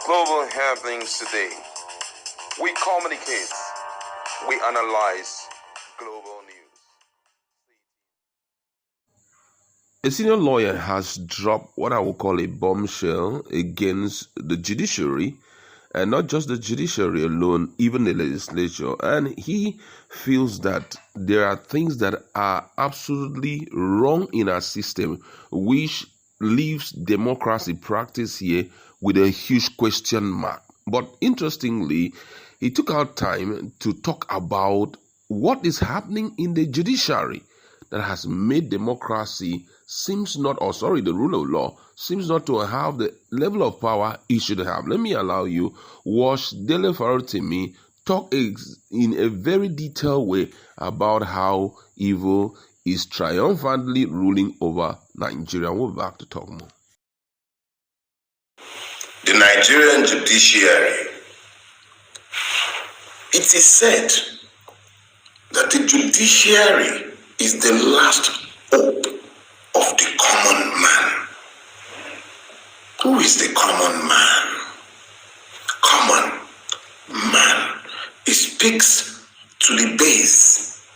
global happenings today. We communicate, we analyze global news. A senior lawyer has dropped what I would call a bombshell against the judiciary, and not just the judiciary alone, even the legislature. And he feels that there are things that are absolutely wrong in our system, which leaves democracy practice here with a huge question mark. But interestingly, he took out time to talk about what is happening in the judiciary that has made democracy the rule of law seems not to have the level of power it should have. Let me allow you watch Dele Farotimi talk in a very detailed way about how evil is triumphantly ruling over Nigeria. We'll be back to talk more. The Nigerian judiciary, it is said that the judiciary is the last hope of the common man. Who is the common man? Common man. It speaks to the base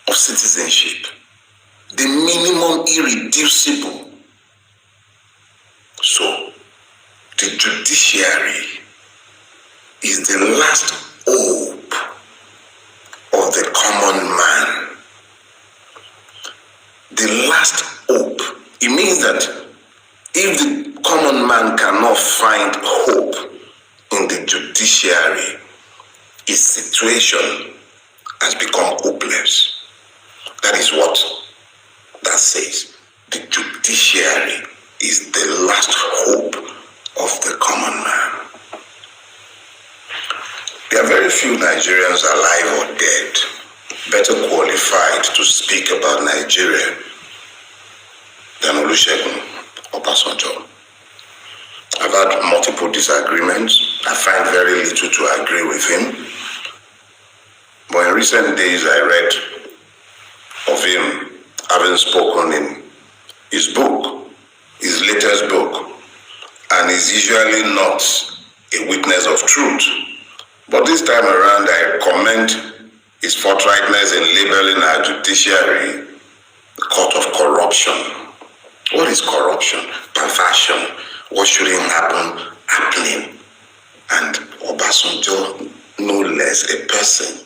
of citizenship, the minimum irreducible. So, the judiciary is the last hope of the common man. The last hope. It means that if the common man cannot find hope in the judiciary, his situation has become hopeless. That is what that says. The judiciary is the last hope of the common man. There are very few Nigerians alive or dead better qualified to speak about Nigeria than Olusegun Obasanjo. I've had multiple disagreements. I find very little to agree with him. But in recent days, I read of him having spoken in his book, his latest book, and is usually not a witness of truth. But this time around, I commend his forthrightness in labeling our judiciary the court of corruption. What is corruption? Perversion. What shouldn't happen, happening. And Obasanjo, no less a person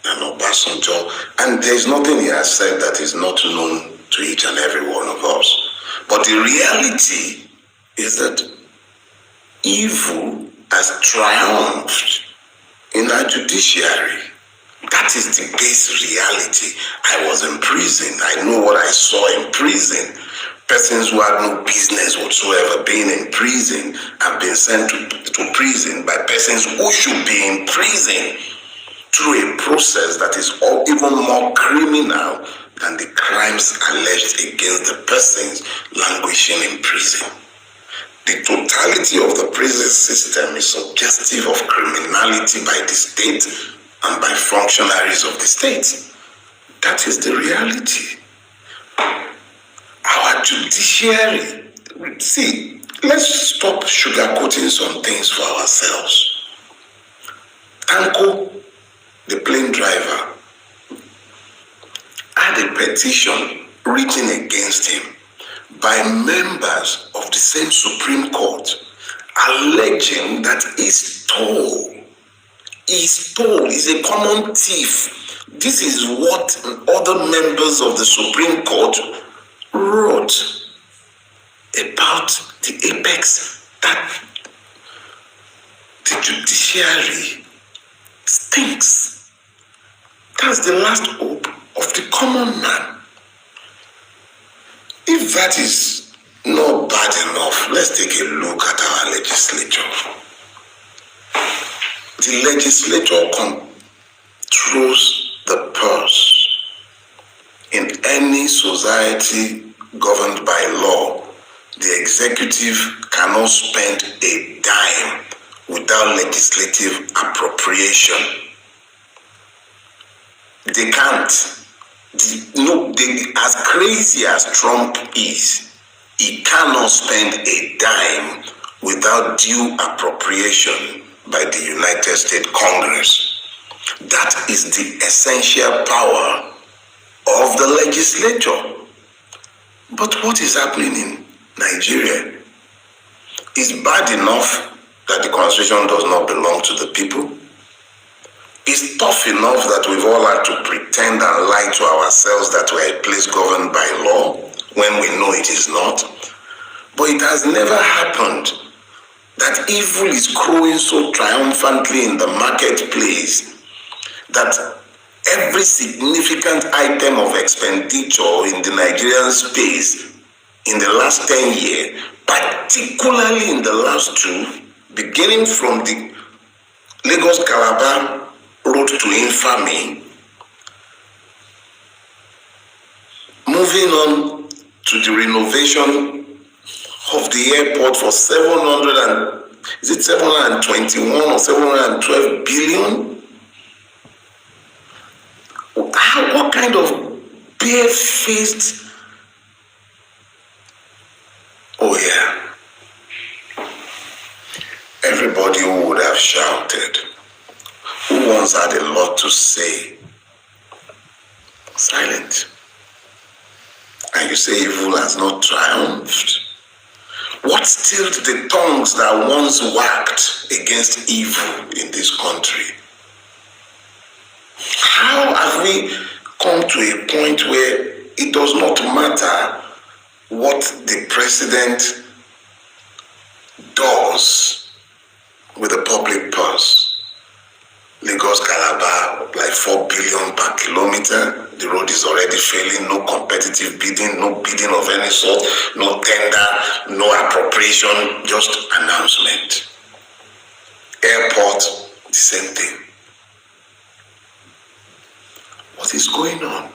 than Obasanjo. And there is nothing he has said that is not known to each and every one of us. But the reality is that evil has triumphed in our judiciary. That is the base reality. I was in prison. I know what I saw in prison. Persons who had no business whatsoever being in prison have been sent to prison by persons who should be in prison through a process that is even more criminal than the crimes alleged against the persons languishing in prison. The totality of the prison system is suggestive of criminality by the state and by functionaries of the state. That is the reality. Our judiciary, see, let's stop sugarcoating some things for ourselves. Tanko, the plane driver, had a petition written against him by members of the same Supreme Court, alleging that he stole. He stole. He's a common thief. This is what other members of the Supreme Court wrote about the apex that the judiciary stinks. That's the last hope of the common man. If that is not bad enough, let's take a look at our legislature. The legislature controls the purse. In any society governed by law, the executive cannot spend a dime without legislative appropriation. They can't. As crazy as Trump is, he cannot spend a dime without due appropriation by the United States Congress. That is the essential power of the legislature. But what is happening in Nigeria is bad enough that the constitution does not belong to the people. It's tough enough that we've all had to pretend and lie to ourselves that we're a place governed by law when we know it is not. But it has never happened that evil is growing so triumphantly in the marketplace that every significant item of expenditure in the Nigerian space in the last 10 years, particularly in the last two, beginning from the Lagos-Calabar road to infamy, moving on to the renovation of the airport for 721 or 712 billion? What kind of barefaced? Oh yeah. Everybody who would have shouted, who once had a lot to say, silent. And you say evil has not triumphed. What stilled the tongues that once wagged against evil in this country? How have we come to a point where it does not matter what the president does with the public purse? Lagos Calabar, like 4 billion per kilometer. The road is already failing. No competitive bidding, no bidding of any sort, no tender, no appropriation, just announcement. Airport, the same thing. What is going on?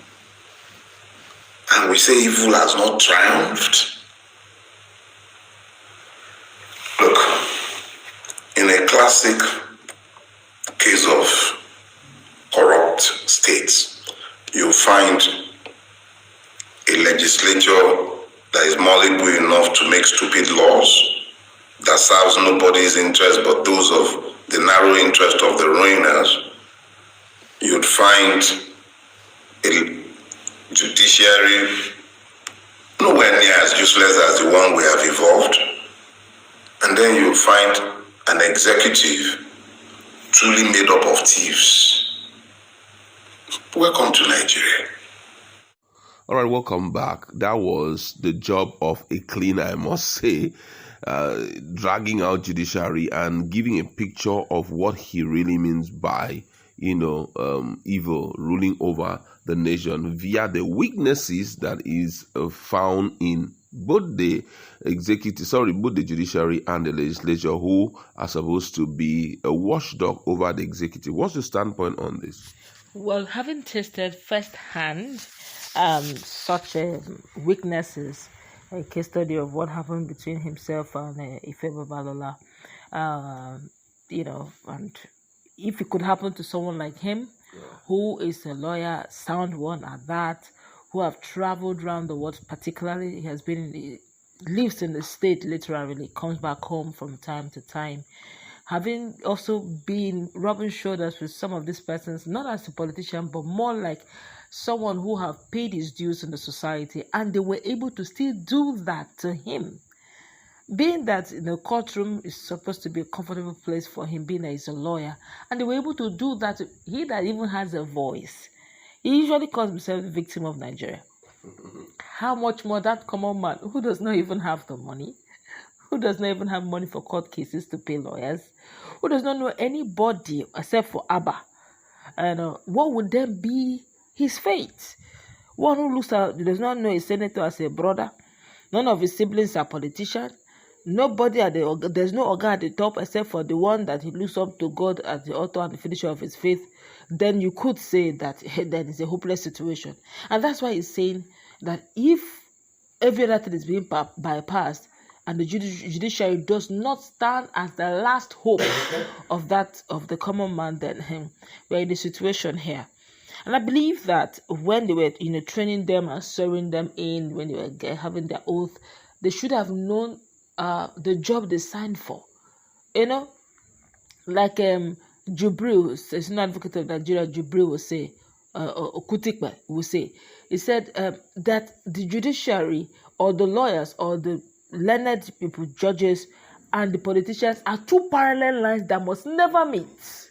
And we say evil has not triumphed. Look, in a classic case of corrupt states, you find a legislature that is malleable enough to make stupid laws that serves nobody's interest but those of the narrow interest of the ruiners. You'd find a judiciary nowhere near as useless as the one we have evolved. And then you'll find an executive truly made up of thieves. Welcome to Nigeria. All right, welcome back. That was the job of a cleaner, I must say, dragging out Judiciary and giving a picture of what he really means by, evil ruling over the nation via the weaknesses that is found in both the judiciary and the legislature, who are supposed to be a watchdog over the executive. What's your standpoint on this? Well, having tasted firsthand such weaknesses, a case study of what happened between himself and Ife Babalola, and if it could happen to someone like him, who is a lawyer, sound one at that, who have traveled around the world, particularly he has been lives in the state literally, comes back home from time to time, having also been rubbing shoulders with some of these persons, not as a politician, but more like someone who have paid his dues in the society, and they were able to still do that to him. Being that in the courtroom is supposed to be a comfortable place for him, being that he's a lawyer, and they were able to do that. He that even has a voice, he usually calls himself the victim of Nigeria. How much more that common man who does not even have the money, who does not even have money for court cases to pay lawyers, who does not know anybody except for Abba, and what would then be his fate? One who does not know a senator as a brother, none of his siblings are politicians. Nobody there's no organ at the top except for the one that he looks up to, God, as the author and the finisher of his faith. Then you could say that that is a hopeless situation. And that's why he's saying that if every other thing is being bypassed and the judiciary does not stand as the last hope of the common man, then we're in a situation here. And I believe that when they were training them and swearing them in, when they were having their oath, they should have known the job they signed for. You know, like Jubril, Senior Advocate of Nigeria, Jubril will say, Okutikpe will say, he said that the judiciary or the lawyers or the learned people, judges, and the politicians are two parallel lines that must never meet.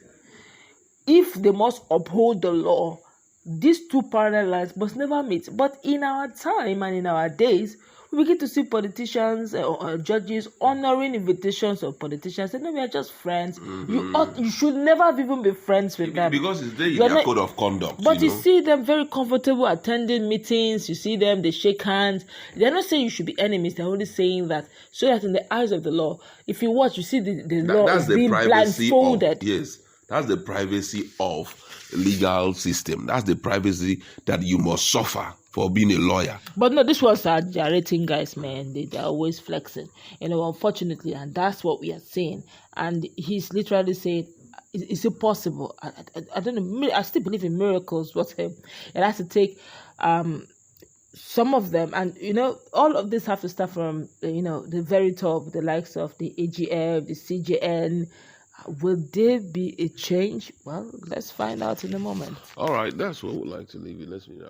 If they must uphold the law, these two parallel lines must never meet. But in our time and in our days, we begin to see politicians or judges honoring invitations of politicians. Say, no, we are just friends. You should never even be friends with them. Because it's there in their code of conduct. But you see them very comfortable attending meetings. You see them, they shake hands. They're not saying you should be enemies. They're only saying that so that in the eyes of the law, if you watch, you see the law is being blindfolded. Yes, that's the privacy of legal system. That's the privacy that you must suffer for being a lawyer. But no, this was our gyrating guys, man. They're always flexing, unfortunately, and that's what we are seeing. And he's literally saying, is it possible? I don't know. I still believe in miracles, but it has to take some of them, and all of this have to start from the very top, the likes of the AGF, the CJN. Will there be a change? Well, let's find out in a moment. All right, that's what we'd like to leave you. Let's meet